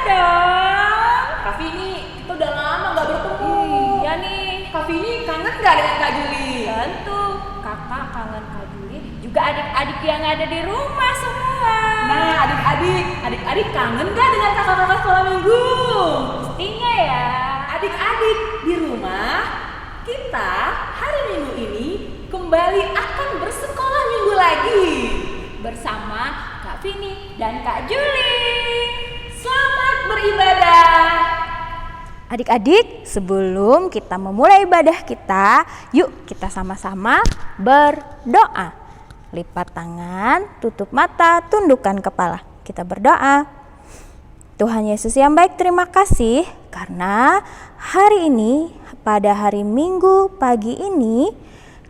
dong. Kak Vini, kita udah lama gak bertemu. Iya nih. Kak Vini kangen gak dengan Kak Juli? Tentu, kakak kangen Kak Juli, juga adik-adik yang ada di rumah semua. Nah, adik-adik kangen gak dengan kakak-kakak sekolah minggu? Pastinya ya. Adik-adik di rumah, kita hari Minggu ini kembali akan bersekolah minggu lagi Bersama Kak Vini dan Kak Juli. Selamat beribadah. Adik-adik, sebelum kita memulai ibadah kita, yuk kita sama-sama berdoa. Lipat tangan, tutup mata, tundukkan kepala. Kita berdoa. Tuhan Yesus yang baik, terima kasih karena hari ini, pada hari Minggu pagi ini,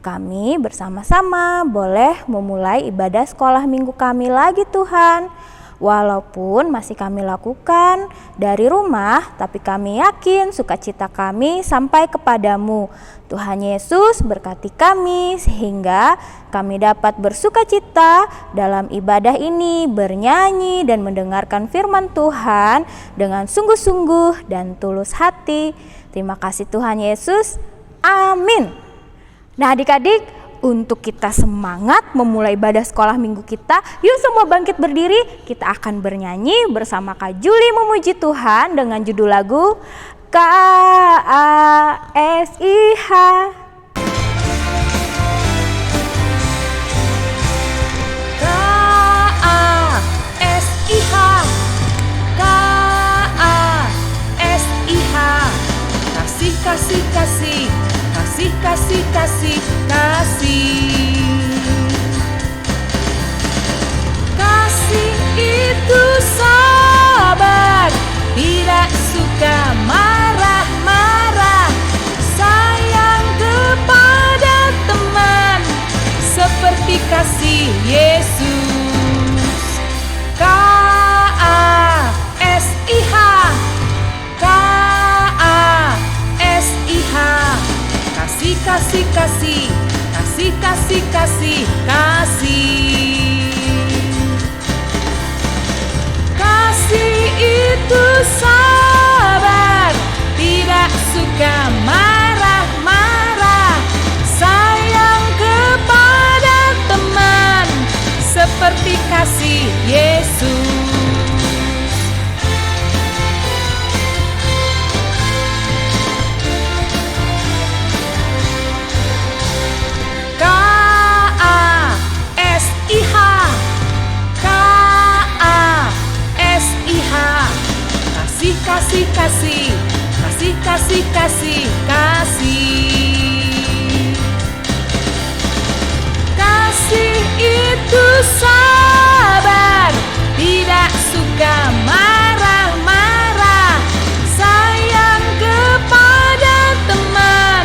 kami bersama-sama boleh memulai ibadah sekolah minggu kami lagi Tuhan. Walaupun masih kami lakukan dari rumah, tapi kami yakin sukacita kami sampai kepadamu. Tuhan Yesus berkati kami sehingga kami dapat bersukacita dalam ibadah ini, bernyanyi dan mendengarkan firman Tuhan dengan sungguh-sungguh dan tulus hati. Terima kasih Tuhan Yesus. Amin. Nah adik-adik, untuk kita semangat memulai ibadah sekolah minggu kita, yuk semua bangkit berdiri. Kita akan bernyanyi bersama Kak Juli memuji Tuhan dengan judul lagu KASIH. Kasih, kasih, kasih, kasih, kasih, kasih. Kasih itu sabar, tidak suka marah-marah, sayang kepada teman, seperti kasih Yesus. KASIH, kasih, kasih, kasih, kasih, kasih, kasih. Kasih itu sabar, tidak suka marah-marah, sayang kepada teman, seperti kasih Yesus. Kasih, kasih, kasih, kasih, kasih, kasih. Kasih itu sabar, tidak suka marah-marah, sayang kepada teman,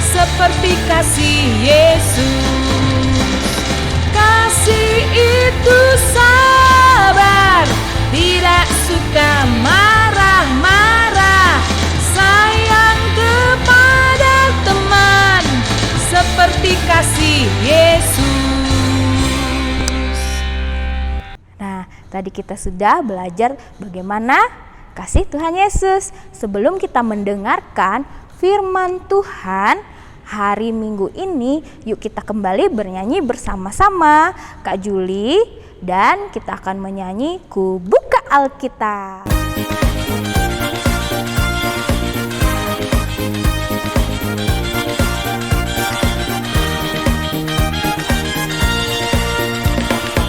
seperti kasih Yesus. Kasih itu sabar, tidak suka marah-marah, sayang kepada teman, seperti kasih Yesus. Nah, tadi kita sudah belajar bagaimana kasih Tuhan Yesus. Sebelum kita mendengarkan firman Tuhan hari Minggu ini, yuk kita kembali bernyanyi bersama-sama Kak Juli, dan kita akan menyanyi Ku Buka Alkitab.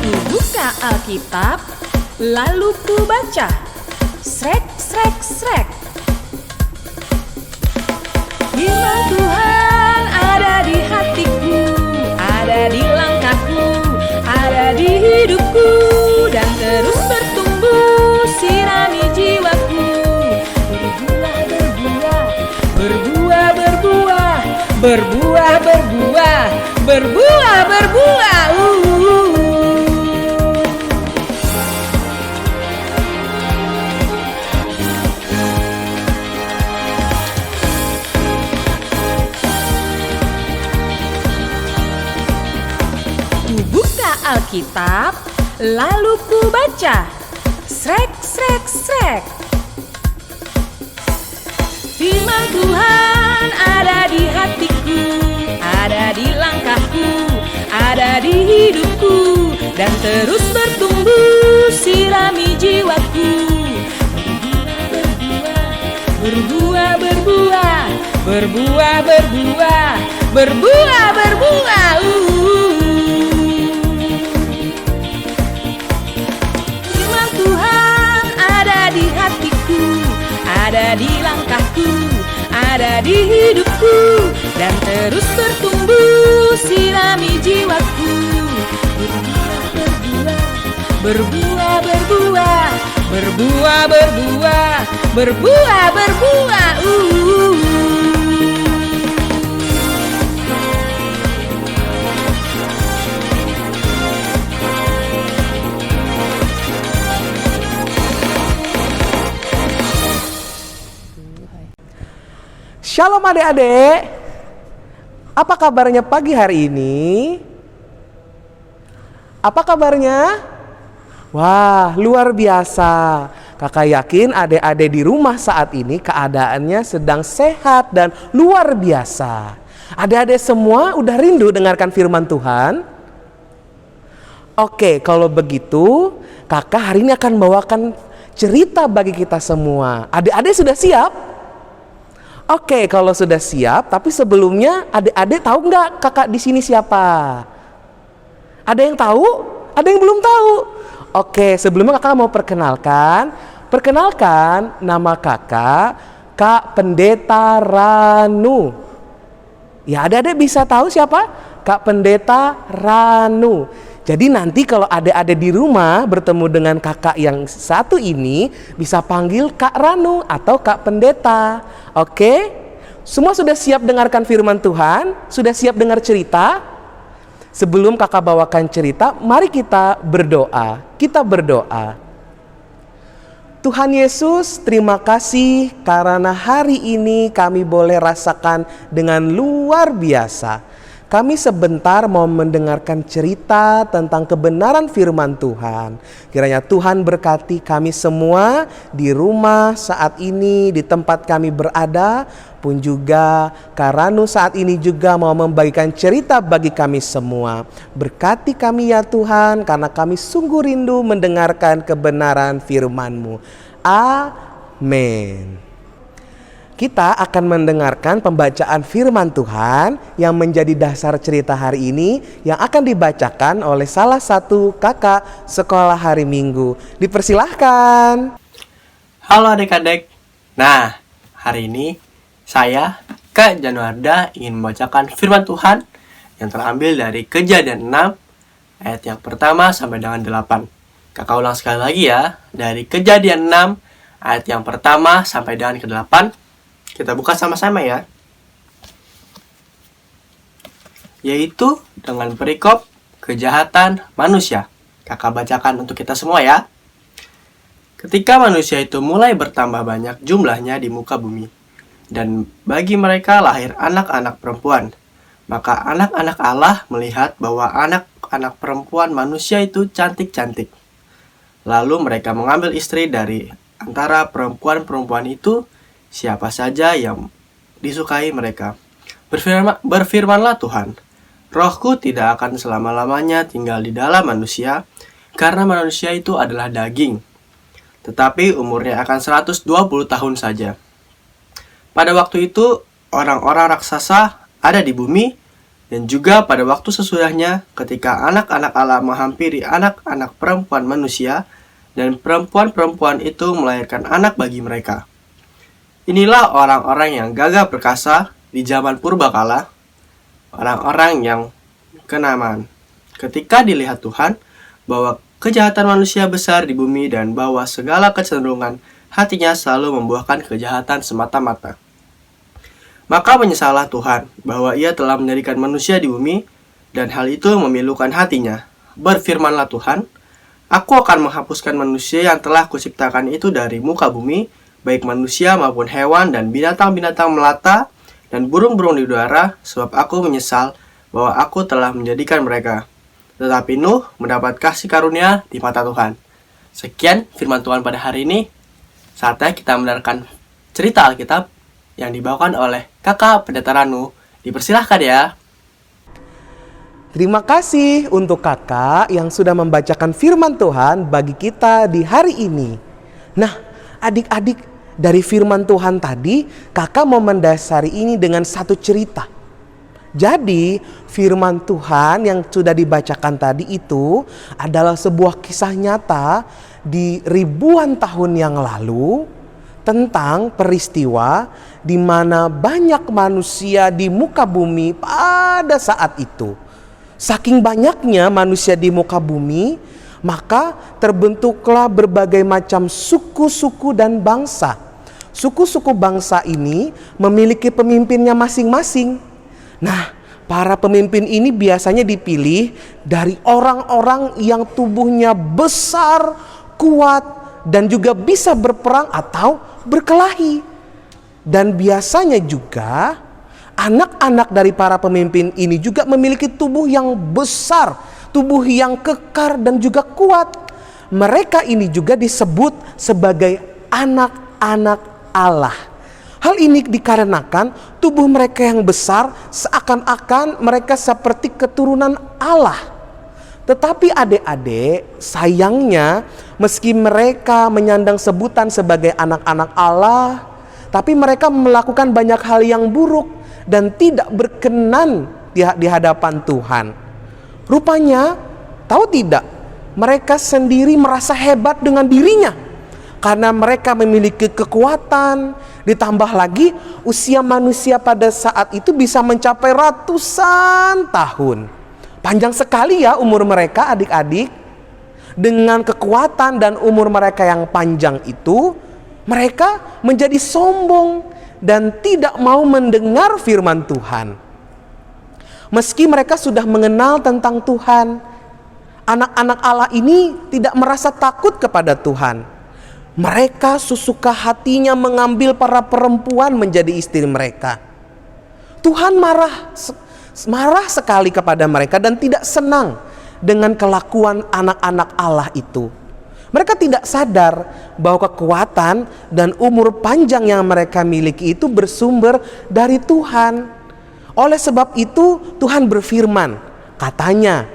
Ku buka Alkitab, lalu ku baca. Srek, srek, srek. Firman Tuhan ada di hatiku, ada di langkahku, ada di hidupku, dan terus bertumbuh, sirami jiwaku. Berbuah, berbuah, berbuah, berbuah, berbuah, berbuah, berbuah, berbuah. Alkitab, lalu ku baca. Srek, srek, srek. Firman Tuhan ada di hatiku, ada di langkahku, ada di hidupku, dan terus bertumbuh sirami jiwaku. Berbuah, berbuah, berbuah, berbuah, berbuah, berbuah. Firman Tuhan ada di hatiku, ada di langkahku, ada di hidupku, dan terus bertumbuh sirami jiwaku. Berbuah, berbuah, berbuah, berbuah, berbuah, berbuah. Shalom adik-adik, apa kabarnya pagi hari ini? Apa kabarnya? Wah, luar biasa. Kakak yakin adik-adik di rumah saat ini keadaannya sedang sehat dan luar biasa. Adik-adik semua udah rindu dengarkan firman Tuhan? Oke, kalau begitu kakak hari ini akan bawakan cerita bagi kita semua. Adik-adik sudah siap? Oke, kalau sudah siap, tapi sebelumnya adik-adik tahu nggak kakak di sini siapa? Ada yang tahu? Ada yang belum tahu? Oke, sebelumnya kakak mau perkenalkan nama kakak, Kak Pendeta Ranu. Ya, adik-adik bisa tahu siapa? Kak Pendeta Ranu. Jadi nanti kalau adik-adik di rumah bertemu dengan kakak yang satu ini, bisa panggil Kak Ranu atau Kak Pendeta. Oke? Semua sudah siap dengarkan firman Tuhan? Sudah siap dengar cerita? Sebelum kakak bawakan cerita, mari kita berdoa. Kita berdoa. Tuhan Yesus, terima kasih karena hari ini kami boleh rasakan dengan luar biasa. Kami sebentar mau mendengarkan cerita tentang kebenaran firman Tuhan. Kiranya Tuhan berkati kami semua di rumah saat ini, di tempat kami berada, pun juga Kak Ranu saat ini juga mau membagikan cerita bagi kami semua. Berkati kami ya Tuhan, karena kami sungguh rindu mendengarkan kebenaran firman-Mu. Amin. Kita akan mendengarkan pembacaan firman Tuhan yang menjadi dasar cerita hari ini yang akan dibacakan oleh salah satu kakak sekolah hari Minggu. Dipersilahkan. Halo adik-adik. Nah, hari ini saya, Kak Januarda, ingin membacakan firman Tuhan yang terambil dari Kejadian 6 ayat yang pertama sampai dengan 8. Kakak ulang sekali lagi ya, dari Kejadian 6 ayat yang pertama sampai dengan ke-8. Kita buka sama-sama ya. Yaitu dengan perikop kejahatan manusia. Kakak bacakan untuk kita semua ya. Ketika manusia itu mulai bertambah banyak jumlahnya di muka bumi, dan bagi mereka lahir anak-anak perempuan, maka anak-anak Allah melihat bahwa anak-anak perempuan manusia itu cantik-cantik. Lalu mereka mengambil istri dari antara perempuan-perempuan itu, siapa saja yang disukai mereka. Berfirmanlah Tuhan, Rohku tidak akan selama-lamanya tinggal di dalam manusia, karena manusia itu adalah daging, tetapi umurnya akan 120 tahun saja. Pada waktu itu, orang-orang raksasa ada di bumi, dan juga pada waktu sesudahnya ketika anak-anak Allah menghampiri anak-anak perempuan manusia, dan perempuan-perempuan itu melahirkan anak bagi mereka. Inilah orang-orang yang gagah perkasa di zaman purbakala, orang-orang yang kenaman. Ketika dilihat Tuhan bahwa kejahatan manusia besar di bumi dan bahwa segala kecenderungan hatinya selalu membuahkan kejahatan semata-mata. Maka menyesallah Tuhan bahwa ia telah menjadikan manusia di bumi dan hal itu memilukan hatinya. Berfirmanlah Tuhan, Aku akan menghapuskan manusia yang telah kuciptakan itu dari muka bumi, baik manusia maupun hewan dan binatang-binatang melata dan burung-burung di udara, sebab aku menyesal bahwa aku telah menjadikan mereka. Tetapi Nuh mendapat kasih karunia di mata Tuhan. Sekian firman Tuhan pada hari ini. Saatnya kita mendengarkan cerita Alkitab yang dibawakan oleh Kakak Pendeta Ranu. Dipersilahkan ya. Terima kasih untuk kakak yang sudah membacakan firman Tuhan bagi kita di hari ini. Nah, adik-adik, dari firman Tuhan tadi, kakak mau mendasari ini dengan satu cerita. Jadi, firman Tuhan yang sudah dibacakan tadi itu adalah sebuah kisah nyata di ribuan tahun yang lalu tentang peristiwa di mana banyak manusia di muka bumi pada saat itu. Saking banyaknya manusia di muka bumi, maka terbentuklah berbagai macam suku-suku dan bangsa. Suku-suku bangsa ini memiliki pemimpinnya masing-masing. Nah, para pemimpin ini biasanya dipilih dari orang-orang yang tubuhnya besar, kuat, dan juga bisa berperang atau berkelahi. Dan biasanya juga anak-anak dari para pemimpin ini juga memiliki tubuh yang besar, tubuh yang kekar dan juga kuat. Mereka ini juga disebut sebagai anak-anak Allah. Hal ini dikarenakan tubuh mereka yang besar seakan-akan mereka seperti keturunan Allah. Tetapi adik-adik, sayangnya meski mereka menyandang sebutan sebagai anak-anak Allah, tapi mereka melakukan banyak hal yang buruk dan tidak berkenan di hadapan Tuhan. Rupanya, tahu tidak, mereka sendiri merasa hebat dengan dirinya karena mereka memiliki kekuatan. Ditambah lagi usia manusia pada saat itu bisa mencapai ratusan tahun. Panjang sekali ya umur mereka, adik-adik. Dengan kekuatan dan umur mereka yang panjang itu, mereka menjadi sombong dan tidak mau mendengar firman Tuhan. Meski mereka sudah mengenal tentang Tuhan, anak-anak Allah ini tidak merasa takut kepada Tuhan. Mereka sesuka hatinya mengambil para perempuan menjadi istri mereka. Tuhan marah sekali kepada mereka dan tidak senang dengan kelakuan anak-anak Allah itu. Mereka tidak sadar bahwa kekuatan dan umur panjang yang mereka miliki itu bersumber dari Tuhan. Oleh sebab itu Tuhan berfirman, katanya,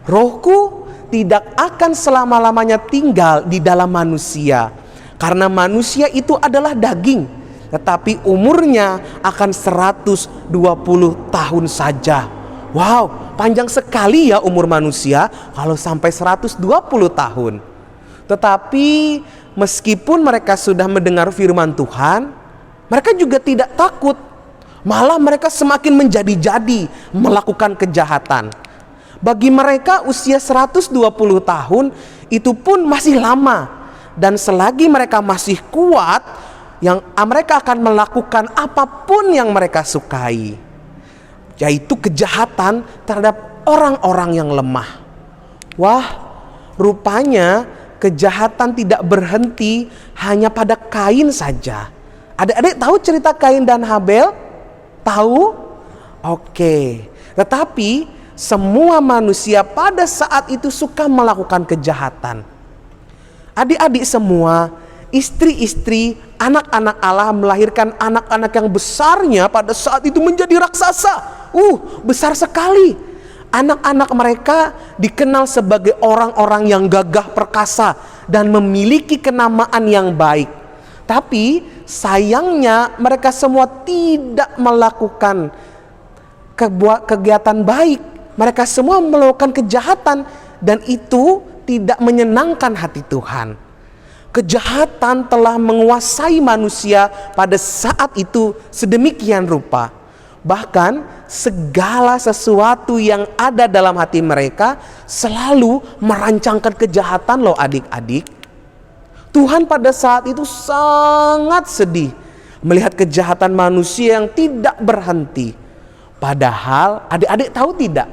"Rohku tidak akan selama-lamanya tinggal di dalam manusia, karena manusia itu adalah daging, tetapi umurnya akan 120 tahun saja." Wow, panjang sekali ya umur manusia kalau sampai 120 tahun. Tetapi meskipun mereka sudah mendengar firman Tuhan, mereka juga tidak takut. Malah mereka semakin menjadi-jadi melakukan kejahatan. Bagi mereka usia 120 tahun itu pun masih lama. Dan selagi mereka masih kuat, mereka akan melakukan apapun yang mereka sukai, yaitu kejahatan terhadap orang-orang yang lemah. Wah, rupanya kejahatan tidak berhenti hanya pada Kain saja. Adik-adik tahu cerita Kain dan Habel? Tahu? Oke. Tetapi semua manusia pada saat itu suka melakukan kejahatan. Adik-adik semua, istri-istri, anak-anak Allah melahirkan anak-anak yang besarnya pada saat itu menjadi raksasa. Besar sekali. Anak-anak mereka dikenal sebagai orang-orang yang gagah perkasa dan memiliki kenamaan yang baik. Tapi sayangnya mereka semua tidak melakukan kegiatan baik. Mereka semua melakukan kejahatan dan itu tidak menyenangkan hati Tuhan. Kejahatan telah menguasai manusia pada saat itu sedemikian rupa. Bahkan segala sesuatu yang ada dalam hati mereka selalu merancangkan kejahatan loh adik-adik. Tuhan pada saat itu sangat sedih melihat kejahatan manusia yang tidak berhenti. Padahal adik-adik tahu tidak?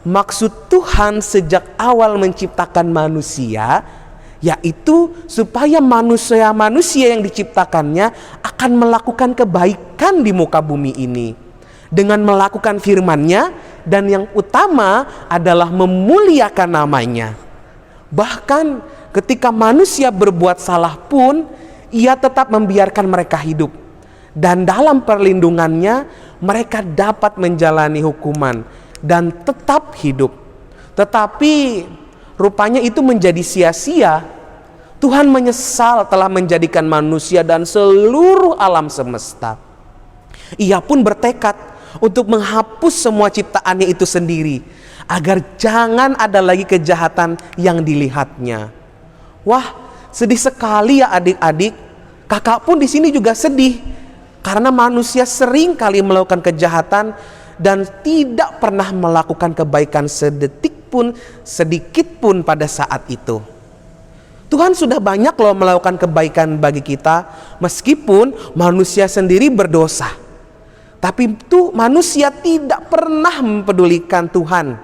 Maksud Tuhan sejak awal menciptakan manusia yaitu supaya manusia-manusia yang diciptakannya akan melakukan kebaikan di muka bumi ini dengan melakukan firman-Nya, dan yang utama adalah memuliakan namanya. Bahkan ketika manusia berbuat salah pun ia tetap membiarkan mereka hidup Dan dalam perlindungannya mereka dapat menjalani hukuman dan tetap hidup. Tetapi rupanya itu menjadi sia-sia. Tuhan menyesal telah menjadikan manusia dan seluruh alam semesta. Ia pun bertekad untuk menghapus semua ciptaannya itu sendiri, agar jangan ada lagi kejahatan yang dilihatnya. Wah, sedih sekali ya adik-adik. Kakak pun di sini juga sedih, karena manusia sering kali melakukan kejahatan dan tidak pernah melakukan kebaikan sedetik pun, sedikit pun pada saat itu. Tuhan sudah banyak loh melakukan kebaikan bagi kita, meskipun manusia sendiri berdosa. Tapi itu manusia tidak pernah mempedulikan Tuhan.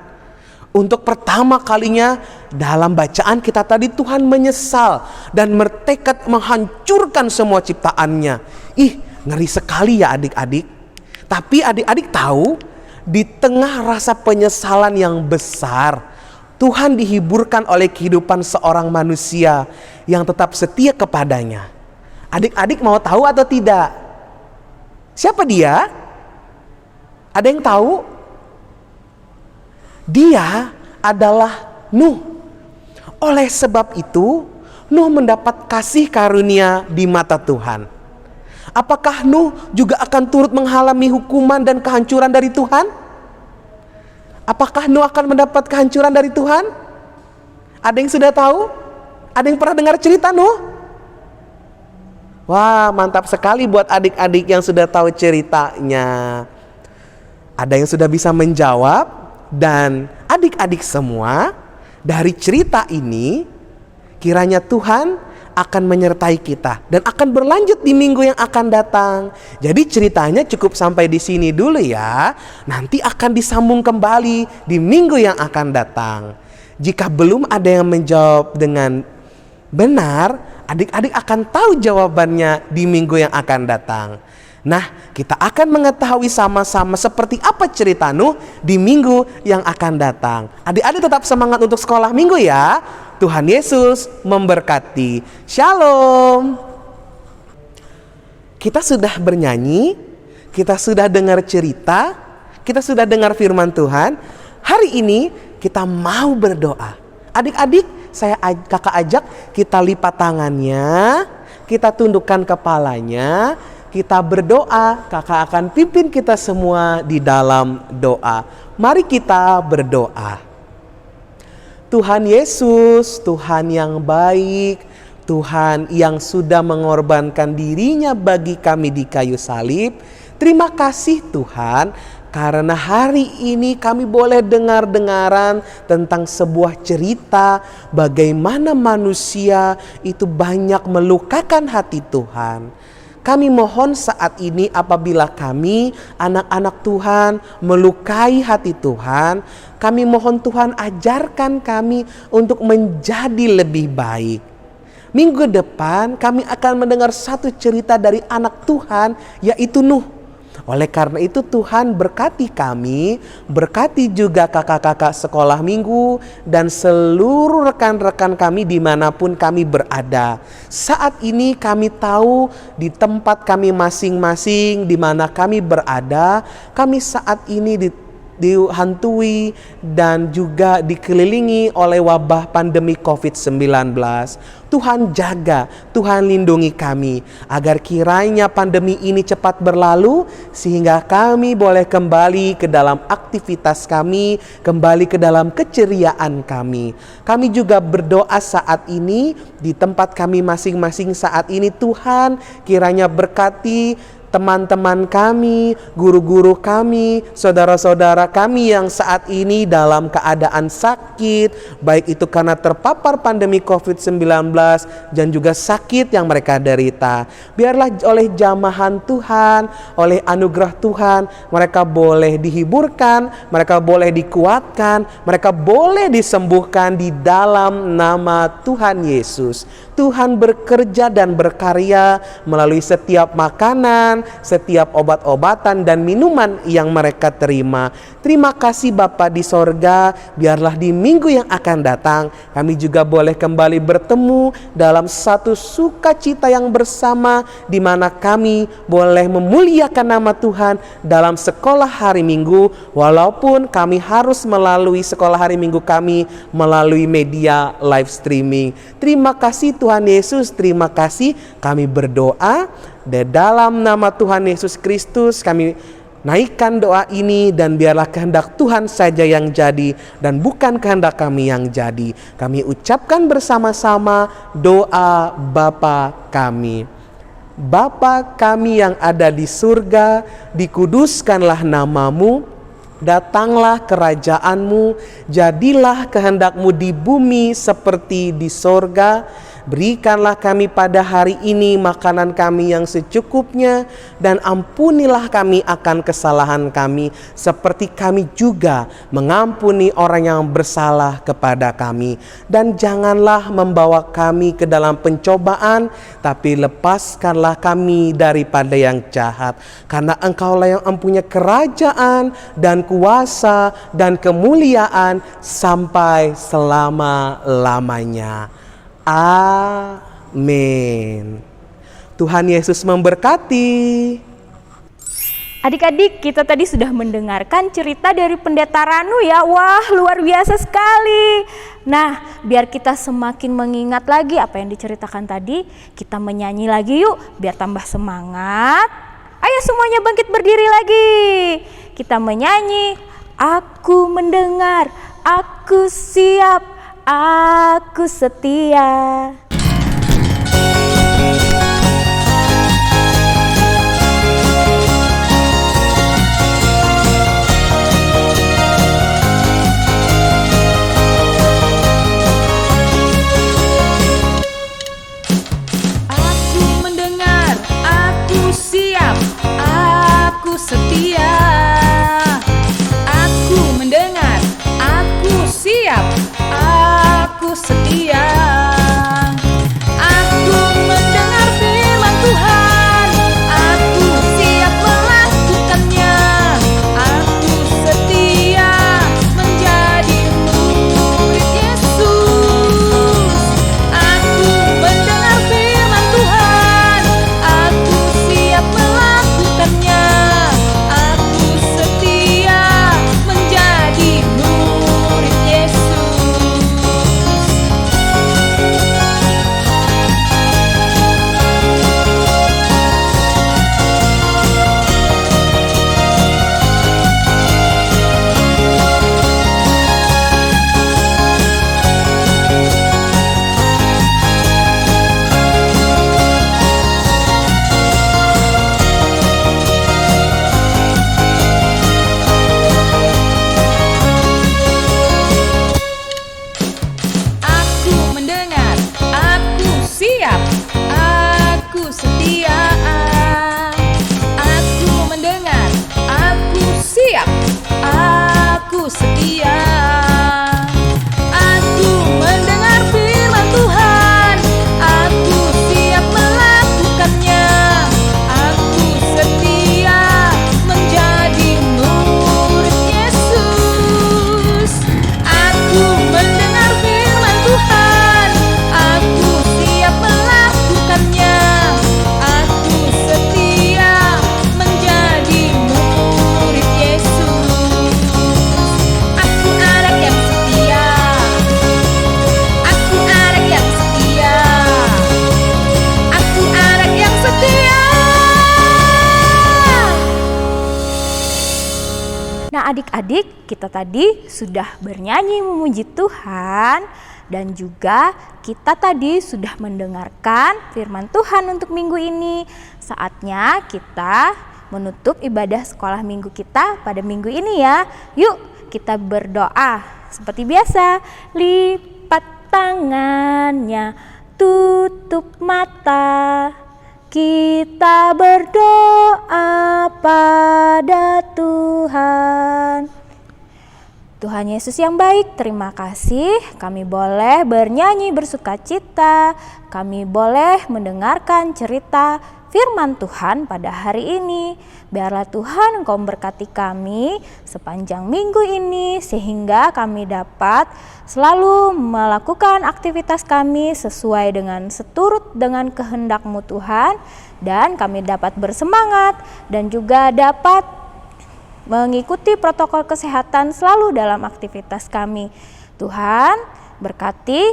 Untuk pertama kalinya dalam bacaan kita tadi, Tuhan menyesal dan bertekad menghancurkan semua ciptaannya. Ngeri sekali ya adik-adik. Tapi adik-adik tahu, di tengah rasa penyesalan yang besar, Tuhan dihiburkan oleh kehidupan seorang manusia yang tetap setia kepadanya. Adik-adik mau tahu atau tidak? Siapa dia? Ada yang tahu? Dia adalah Nuh. Oleh sebab itu, Nuh mendapat kasih karunia di mata Tuhan. Apakah Nuh juga akan turut mengalami hukuman dan kehancuran dari Tuhan? Apakah Nuh akan mendapat kehancuran dari Tuhan? Ada yang sudah tahu? Ada yang pernah dengar cerita Nuh? Wah, mantap sekali buat adik-adik yang sudah tahu ceritanya. Ada yang sudah bisa menjawab. Dan adik-adik semua, dari cerita ini kiranya Tuhan akan menyertai kita dan akan berlanjut di minggu yang akan datang. Jadi ceritanya cukup sampai di sini dulu ya. Nanti akan disambung kembali di minggu yang akan datang. Jika belum ada yang menjawab dengan benar, adik-adik akan tahu jawabannya di minggu yang akan datang. Nah, kita akan mengetahui sama-sama seperti apa cerita Nuh di minggu yang akan datang. Adik-adik tetap semangat untuk sekolah minggu ya. Tuhan Yesus memberkati. Shalom. Kita sudah bernyanyi, kita sudah dengar cerita, kita sudah dengar firman Tuhan. Hari ini kita mau berdoa. Adik-adik, kakak ajak kita lipat tangannya, kita tundukkan kepalanya. Kita berdoa, kakak akan pimpin kita semua di dalam doa. Mari kita berdoa. Tuhan Yesus, Tuhan yang baik, Tuhan yang sudah mengorbankan dirinya bagi kami di kayu salib. Terima kasih Tuhan, karena hari ini kami boleh dengar-dengaran tentang sebuah cerita bagaimana manusia itu banyak melukakan hati Tuhan. Kami mohon saat ini apabila kami anak-anak Tuhan melukai hati Tuhan, kami mohon Tuhan ajarkan kami untuk menjadi lebih baik. Minggu depan kami akan mendengar satu cerita dari anak Tuhan, yaitu Nuh. Oleh karena itu Tuhan berkati kami, berkati juga kakak-kakak sekolah minggu dan seluruh rekan-rekan kami dimanapun kami berada. Saat ini kami tahu di tempat kami masing-masing di mana kami berada, kami saat ini dihantui dan juga dikelilingi oleh wabah pandemi COVID-19. Tuhan jaga, Tuhan lindungi kami agar kiranya pandemi ini cepat berlalu sehingga kami boleh kembali ke dalam aktivitas kami, kembali ke dalam keceriaan kami. Kami juga berdoa saat ini di tempat kami masing-masing saat ini. Tuhan kiranya berkati teman-teman kami, guru-guru kami, saudara-saudara kami yang saat ini dalam keadaan sakit, baik itu karena terpapar pandemi COVID-19 dan juga sakit yang mereka derita. Biarlah oleh jamahan Tuhan, oleh anugerah Tuhan, mereka boleh dihiburkan, mereka boleh dikuatkan, mereka boleh disembuhkan di dalam nama Tuhan Yesus. Tuhan bekerja dan berkarya melalui setiap makanan, setiap obat-obatan dan minuman yang mereka terima. Terima kasih Bapa di sorga, biarlah di minggu yang akan datang kami juga boleh kembali bertemu dalam satu sukacita yang bersama, di mana kami boleh memuliakan nama Tuhan dalam sekolah hari Minggu, walaupun kami harus melalui sekolah hari Minggu kami melalui media live streaming. Terima kasih Tuhan Yesus, terima kasih. Kami berdoa di dalam nama Tuhan Yesus Kristus, kami naikkan doa ini, dan biarlah kehendak Tuhan saja yang jadi dan bukan kehendak kami yang jadi. Kami ucapkan bersama-sama doa Bapa kami. Bapa kami yang ada di surga, dikuduskanlah namamu, datanglah kerajaanmu, jadilah kehendakmu di bumi seperti di sorga. Berikanlah kami pada hari ini makanan kami yang secukupnya, dan ampunilah kami akan kesalahan kami, seperti kami juga mengampuni orang yang bersalah kepada kami. Dan janganlah membawa kami ke dalam pencobaan, tapi lepaskanlah kami daripada yang jahat. Karena Engkaulah yang mempunyai kerajaan dan kuasa dan kemuliaan sampai selama-lamanya. Amin. Tuhan Yesus memberkati. Adik-adik, kita tadi sudah mendengarkan cerita dari Pendeta Ranu ya. Wah, luar biasa sekali. Nah, biar kita semakin mengingat lagi apa yang diceritakan tadi, kita menyanyi lagi yuk, biar tambah semangat. Ayo semuanya bangkit berdiri lagi. Kita menyanyi, aku mendengar, aku siap, aku setia. Aku mendengar, aku siap, aku setia. Aku mendengar, aku siap, aku setia. Aku mendengar firman Tuhan, aku siap melakukannya. Aku setia menjadi murid Yesus. Aku mendengar firman Tuhan, aku siap melakukannya. Aku setia menjadi murid Yesus. Aku mendengar, aku siap, aku setia. Aku mendengar, aku siap, aku setia. Aku mendengar firman Tuhan, aku siap melakukannya. Aku setia menjadi murid Yesus. Aku mendengar firman Tuhan, aku siap melakukannya. Aku setia menjadi murid Yesus. Aku anak yang setia. Aku anak yang setia. Aku anak yang setia. Nah adik-adik, kita tadi sudah bernyanyi memuji Tuhan, dan juga kita tadi sudah mendengarkan firman Tuhan untuk minggu ini. Saatnya kita menutup ibadah sekolah minggu kita pada minggu ini ya. Yuk kita berdoa seperti biasa. Lipat tangannya, tutup mata. Kita berdoa pada Tuhan. Tuhan Yesus yang baik, terima kasih kami boleh bernyanyi bersukacita, kami boleh mendengarkan cerita firman Tuhan pada hari ini. Biarlah Tuhan Engkau memberkati kami sepanjang minggu ini sehingga kami dapat selalu melakukan aktivitas kami sesuai dengan seturut dengan kehendak-Mu Tuhan, dan kami dapat bersemangat dan juga dapat mengikuti protokol kesehatan selalu dalam aktivitas kami. Tuhan berkati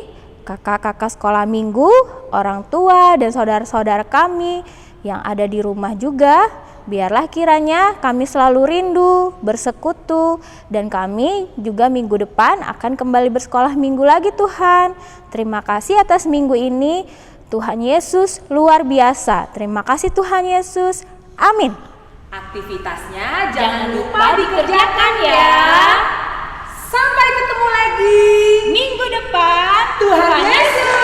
kakak-kakak sekolah minggu, orang tua dan saudara-saudara kami yang ada di rumah juga. Biarlah kiranya kami selalu rindu, bersekutu, dan kami juga minggu depan akan kembali bersekolah minggu lagi Tuhan. Terima kasih atas minggu ini. Tuhan Yesus luar biasa. Terima kasih Tuhan Yesus. Amin. Aktivitasnya jangan lupa dikerjakan ya. Sampai ketemu lagi Minggu depan Tuhan Yesus